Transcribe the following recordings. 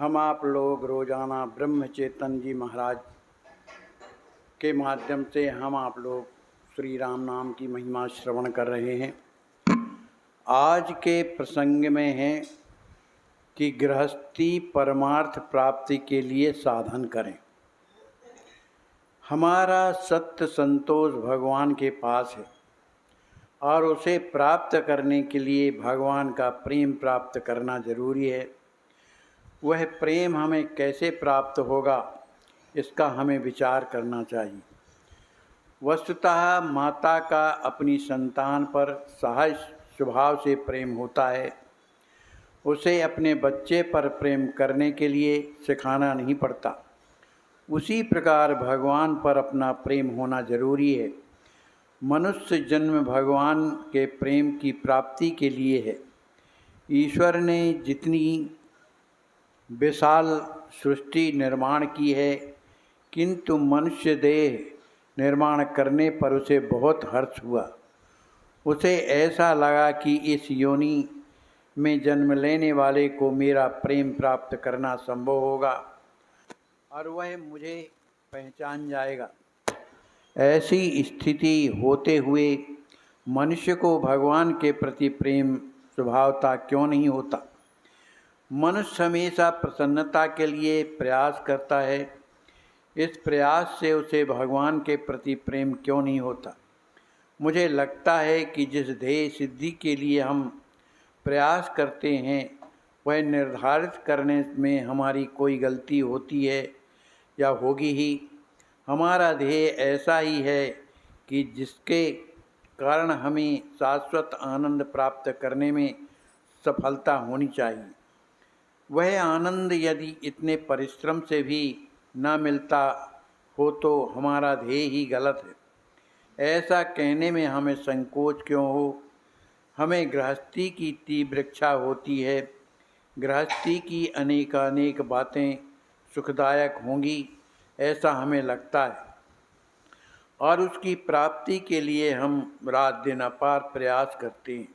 हम आप लोग रोज़ाना ब्रह्म चेतन जी महाराज के माध्यम से हम आप लोग श्री राम नाम की महिमा श्रवण कर रहे हैं। आज के प्रसंग में है कि गृहस्थी परमार्थ प्राप्ति के लिए साधन करें। हमारा सत्य संतोष भगवान के पास है और उसे प्राप्त करने के लिए भगवान का प्रेम प्राप्त करना जरूरी है। वह प्रेम हमें कैसे प्राप्त होगा, इसका हमें विचार करना चाहिए। वस्तुतः माता का अपनी संतान पर सहज स्वभाव से प्रेम होता है। उसे अपने बच्चे पर प्रेम करने के लिए सिखाना नहीं पड़ता। उसी प्रकार भगवान पर अपना प्रेम होना जरूरी है। मनुष्य जन्म भगवान के प्रेम की प्राप्ति के लिए है। ईश्वर ने जितनी विशाल सृष्टि निर्माण की है, किंतु मनुष्य देह निर्माण करने पर उसे बहुत हर्ष हुआ। उसे ऐसा लगा कि इस योनि में जन्म लेने वाले को मेरा प्रेम प्राप्त करना संभव होगा और वह मुझे पहचान जाएगा। ऐसी स्थिति होते हुए मनुष्य को भगवान के प्रति प्रेम स्वभावतः क्यों नहीं होता? मनुष्य हमेशा प्रसन्नता के लिए प्रयास करता है। इस प्रयास से उसे भगवान के प्रति प्रेम क्यों नहीं होता? मुझे लगता है कि जिस ध्येय सिद्धि के लिए हम प्रयास करते हैं, वह निर्धारित करने में हमारी कोई गलती होती है या होगी ही। हमारा ध्येय ऐसा ही है कि जिसके कारण हमें शाश्वत आनंद प्राप्त करने में सफलता होनी चाहिए। वह आनंद यदि इतने परिश्रम से भी न मिलता हो तो हमारा ध्येय ही गलत है। ऐसा कहने में हमें संकोच क्यों हो? हमें गृहस्थी की तीव्र इच्छा होती है। गृहस्थी की अनेकानेक बातें सुखदायक होंगी, ऐसा हमें लगता है और उसकी प्राप्ति के लिए हम रात दिन अपार प्रयास करते हैं।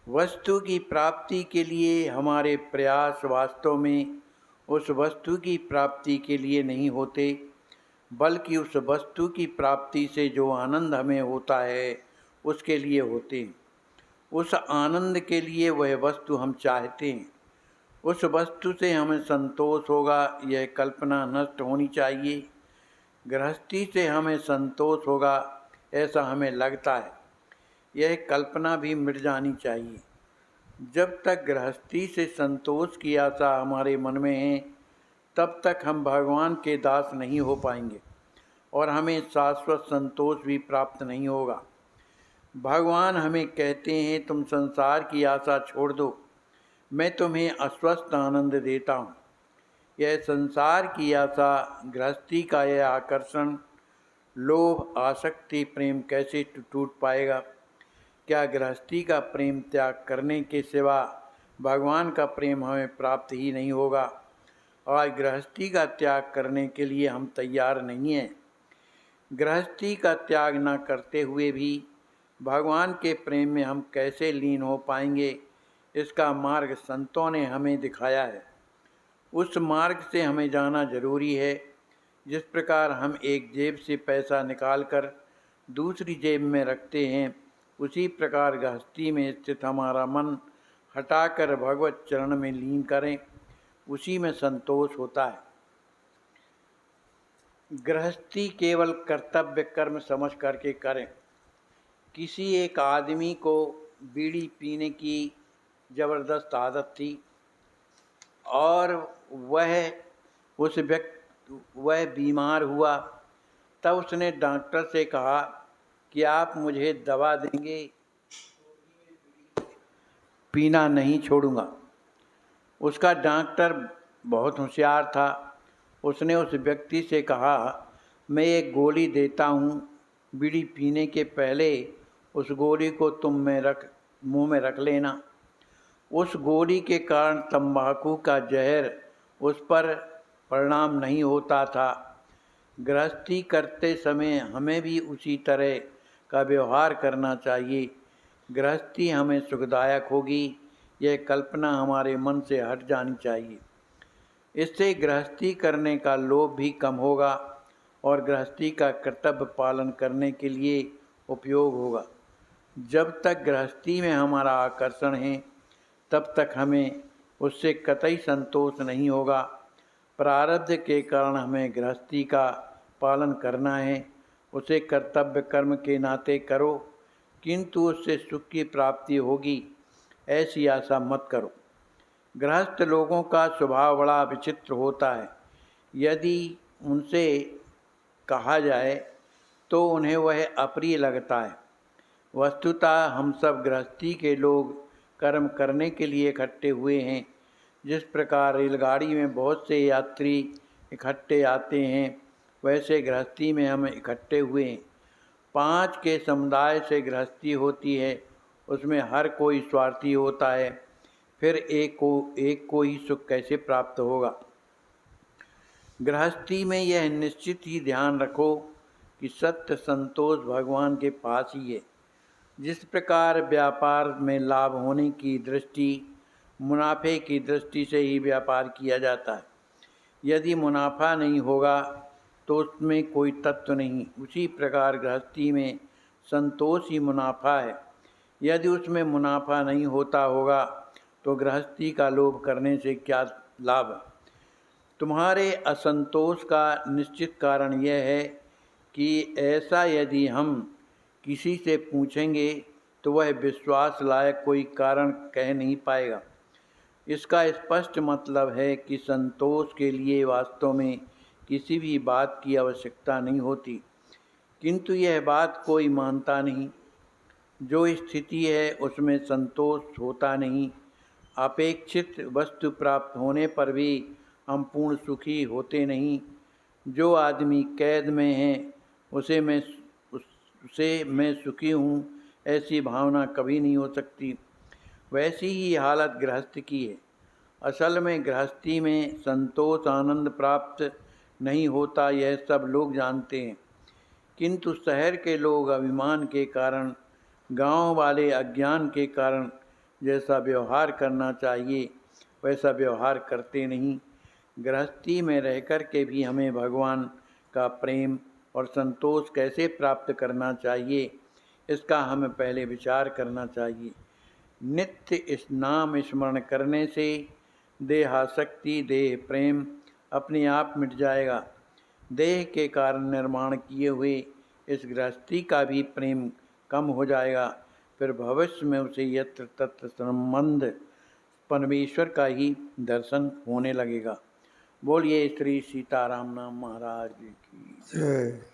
वस्तु की प्राप्ति के लिए हमारे प्रयास वास्तव में उस वस्तु की प्राप्ति के लिए नहीं होते, बल्कि उस वस्तु की प्राप्ति से जो आनंद हमें होता है उसके लिए होते हैं। उस आनंद के लिए वह वस्तु हम चाहते हैं। उस वस्तु से हमें संतोष होगा, यह कल्पना नष्ट होनी चाहिए। गृहस्थी से हमें संतोष होगा, ऐसा हमें लगता है, यह कल्पना भी मिट जानी चाहिए। जब तक गृहस्थी से संतोष की आशा हमारे मन में है, तब तक हम भगवान के दास नहीं हो पाएंगे और हमें शाश्वत संतोष भी प्राप्त नहीं होगा। भगवान हमें कहते हैं, तुम संसार की आशा छोड़ दो, मैं तुम्हें अस्वस्थ आनंद देता हूँ। यह संसार की आशा, गृहस्थी का यह आकर्षण, लोभ, आसक्ति, प्रेम कैसे टूट पाएगा? क्या गृहस्थी का प्रेम त्याग करने के सिवा भगवान का प्रेम हमें प्राप्त ही नहीं होगा? और गृहस्थी का त्याग करने के लिए हम तैयार नहीं हैं। गृहस्थी का त्याग न करते हुए भी भगवान के प्रेम में हम कैसे लीन हो पाएंगे, इसका मार्ग संतों ने हमें दिखाया है। उस मार्ग से हमें जाना जरूरी है। जिस प्रकार हम एक जेब से पैसा निकालकर दूसरी जेब में रखते हैं, उसी प्रकार गृहस्थी में स्थित हमारा मन हटाकर भगवत चरण में लीन करें, उसी में संतोष होता है। गृहस्थी केवल कर्तव्य कर्म समझ करके करें। किसी एक आदमी को बीड़ी पीने की ज़बरदस्त आदत थी और वह बीमार हुआ। तब उसने डॉक्टर से कहा कि आप मुझे दवा देंगे, पीना नहीं छोड़ूंगा। उसका डॉक्टर बहुत होशियार था। उसने उस व्यक्ति से कहा, मैं एक गोली देता हूँ, बीड़ी पीने के पहले उस गोली को तुम मुंह में रख लेना। उस गोली के कारण तंबाकू का जहर उस पर परिणाम नहीं होता था। गृहस्थी करते समय हमें भी उसी तरह का व्यवहार करना चाहिए। गृहस्थी हमें सुखदायक होगी, यह कल्पना हमारे मन से हट जानी चाहिए। इससे गृहस्थी करने का लोभ भी कम होगा और गृहस्थी का कर्तव्य पालन करने के लिए उपयोग होगा। जब तक गृहस्थी में हमारा आकर्षण है तब तक हमें उससे कतई संतोष नहीं होगा। प्रारब्ध के कारण हमें गृहस्थी का पालन करना है, उसे कर्तव्य कर्म के नाते करो, किंतु उससे सुख की प्राप्ति होगी ऐसी आशा मत करो। गृहस्थ लोगों का स्वभाव बड़ा विचित्र होता है। यदि उनसे कहा जाए तो उन्हें वह अप्रिय लगता है। वस्तुतः हम सब गृहस्थी के लोग कर्म करने के लिए इकट्ठे हुए हैं। जिस प्रकार रेलगाड़ी में बहुत से यात्री इकट्ठे आते हैं, वैसे गृहस्थी में हम इकट्ठे हुए हैं। 5 के समुदाय से गृहस्थी होती है, उसमें हर कोई स्वार्थी होता है, फिर एक को ही सुख कैसे प्राप्त होगा। गृहस्थी में यह निश्चित ही ध्यान रखो कि सत्य संतोष भगवान के पास ही है। जिस प्रकार व्यापार में लाभ होने की दृष्टि, मुनाफे की दृष्टि से ही व्यापार किया जाता है। यदि मुनाफा नहीं होगा तो उसमें कोई तत्व नहीं। उसी प्रकार गृहस्थी में संतोष ही मुनाफा है। यदि उसमें मुनाफा नहीं होता होगा तो गृहस्थी का लोभ करने से क्या लाभ। तुम्हारे असंतोष का निश्चित कारण यह है कि ऐसा यदि हम किसी से पूछेंगे तो वह विश्वास लायक कोई कारण कह नहीं पाएगा। इसका स्पष्ट मतलब है कि संतोष के लिए वास्तव में किसी भी बात की आवश्यकता नहीं होती, किंतु यह बात कोई मानता नहीं। जो स्थिति है उसमें संतोष होता नहीं। अपेक्षित वस्तु प्राप्त होने पर भी हम पूर्ण सुखी होते नहीं। जो आदमी कैद में है उसे मैं सुखी हूँ ऐसी भावना कभी नहीं हो सकती। वैसी ही हालत गृहस्थ की है। असल में गृहस्थी में संतोष आनंद प्राप्त नहीं होता, यह सब लोग जानते हैं, किंतु शहर के लोग अभिमान के कारण, गांव वाले अज्ञान के कारण जैसा व्यवहार करना चाहिए वैसा व्यवहार करते नहीं। गृहस्थी में रहकर के भी हमें भगवान का प्रेम और संतोष कैसे प्राप्त करना चाहिए, इसका हमें पहले विचार करना चाहिए। नित्य इस नाम स्मरण करने से देहासक्ति, देह प्रेम अपने आप मिट जाएगा। देह के कारण निर्माण किए हुए इस गृहस्थी का भी प्रेम कम हो जाएगा। फिर भविष्य में उसे यत्र तत्र संबंध परमेश्वर का ही दर्शन होने लगेगा। बोलिए श्री सीताराम नाम महाराज की जय।